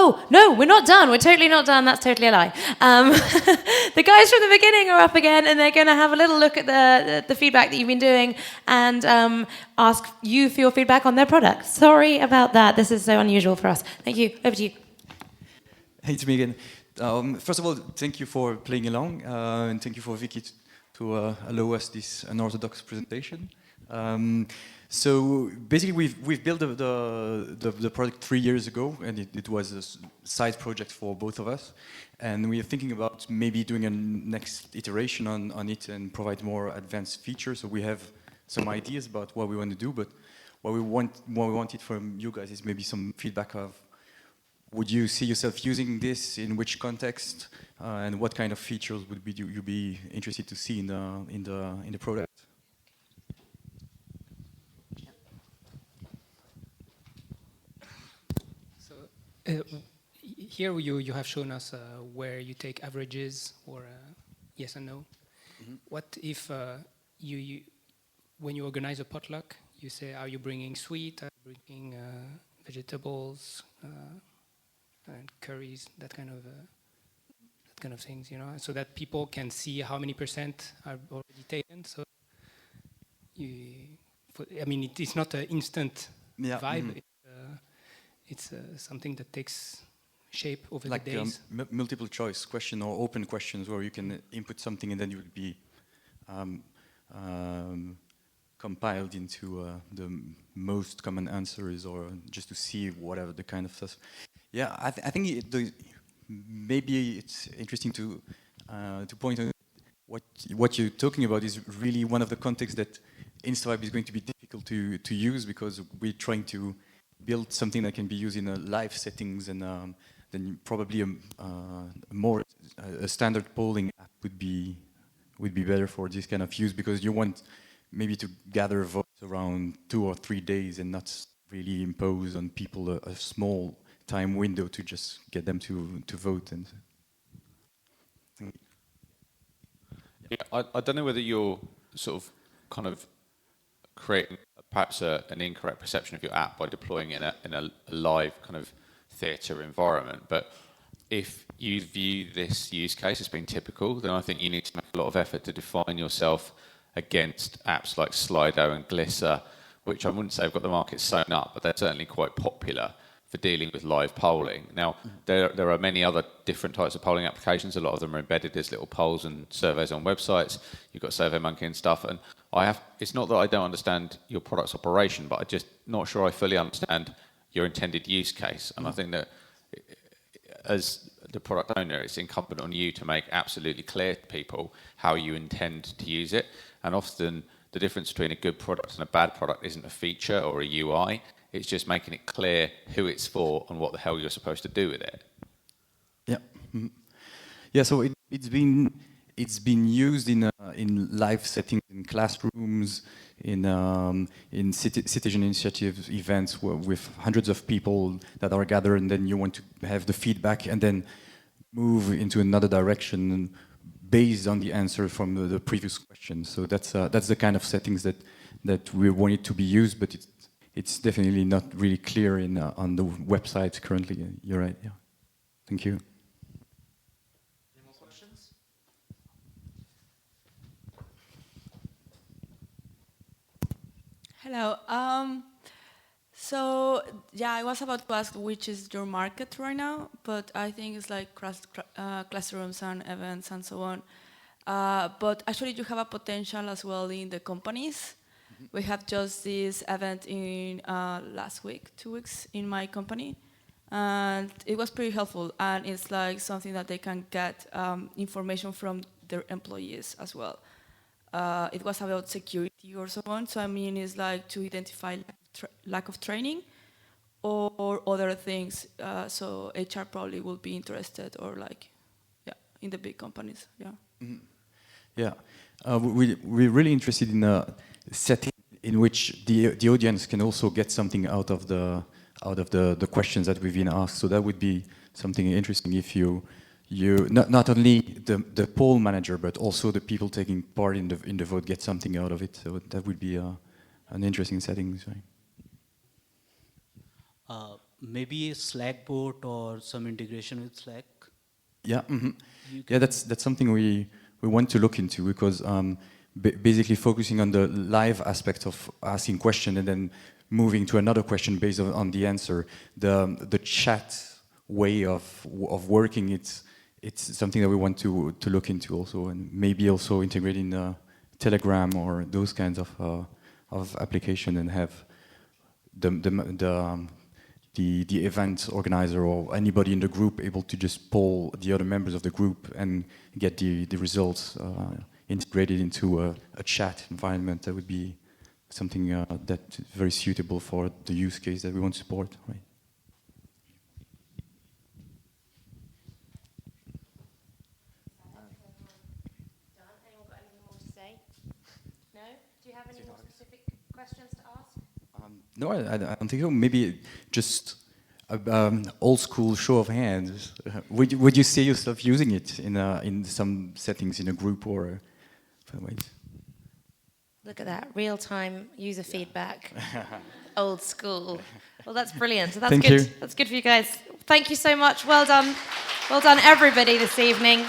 Oh, no, we're not done. We're totally not done. That's totally a lie. The guys from the beginning are up again, and they're going to have a little look at the feedback that you've been doing and ask you for your feedback on their product. Sorry about that. This is so unusual for us. Thank you. Over to you. Hey, it's me again. First of all, thank you for playing along, and thank you for Vicky to allow us this unorthodox presentation. So basically, we've built the product 3 years ago, and it was a side project for both of us. And we are thinking about maybe doing a next iteration on it and provide more advanced features. So we have some ideas about what we want to do, but what we wanted from you guys is maybe some feedback of, would you see yourself using this in which context, and what kind of features would you be interested to see in the product? Here you have shown us where you take averages or yes and no. Mm-hmm. What if you when you organize a potluck, you say, are you bringing sweet, are you bringing vegetables, and curries, that kind of things, you know, so that people can see how many % are already taken. So I mean, it's not an instant vibe. Mm-hmm. It's something that takes shape over the days. Like multiple choice question or open questions where you can input something and then you would be compiled into the most common answers, or just to see whatever the kind of stuff. Yeah, I think maybe it's interesting to point out what you're talking about is really one of the contexts that Instavibe is going to be difficult to use, because we're trying to build something that can be used in live settings, and then probably a standard polling app would be better for this kind of use, because you want maybe to gather votes around 2 or 3 days and not really impose on people a small time window to just get them to vote. And yeah, I don't know whether you're sort of kind of creating perhaps an incorrect perception of your app by deploying it in a live kind of theatre environment. But if you view this use case as being typical, then I think you need to make a lot of effort to define yourself against apps like Slido and Glisser, which I wouldn't say have got the market sewn up, but they're certainly quite popular for dealing with live polling. Now, there are many other different types of polling applications. A lot of them are embedded as little polls and surveys on websites. You've got SurveyMonkey and stuff. And it's not that I don't understand your product's operation, but I'm just not sure I fully understand your intended use case. And I think that as the product owner, it's incumbent on you to make absolutely clear to people how you intend to use it. And often the difference between a good product and a bad product isn't a feature or a UI. It's just making it clear who it's for and what the hell you're supposed to do with it. Yeah, yeah. So it's been used in live settings, in classrooms, in citizen initiative events with hundreds of people that are gathered, and then you want to have the feedback and then move into another direction based on the answer from the previous question. So that's the kind of settings that we want it to be used, but it's definitely not really clear on the website currently. You're right. Yeah. Thank you. Any more questions? Hello. So yeah, I was about to ask which is your market right now, but I think it's like classrooms and events and so on. But actually, you have a potential as well in the companies. We have just this event in last week, 2 weeks in my company, and it was pretty helpful. And it's like something that they can get information from their employees as well. It was about security or so on. So I mean, it's like to identify lack of training or other things. So HR probably will be interested, or like, yeah, in the big companies. Yeah. Mm-hmm. Yeah, we're really interested in a setting in which the audience can also get something out of the questions that we've been asked. So that would be something interesting if you not only the poll manager but also the people taking part in the vote get something out of it. So that would be an interesting setting. maybe a Slack bot or some integration with Slack. Yeah, yeah, that's something we want to look into, because basically focusing on the live aspect of asking question and then moving to another question based on the answer. The chat way of working, it's something that we want to look into also, and maybe also integrating Telegram or those kinds of application, and have the event organizer or anybody in the group able to just poll the other members of the group and get the results integrated into a chat environment. That would be something that's very suitable for the use case that we want to support, right? Anyone got anything more to say? No? Do you have any more specific questions to ask? No, I don't think so. Maybe just old school show of hands. Would you see yourself using it in some settings in a group or ways? Look at that, real-time user feedback. Old school. Well, that's brilliant. So that's Thank good. you. That's good for you guys. Thank you so much. Well done. Well done, everybody, this evening.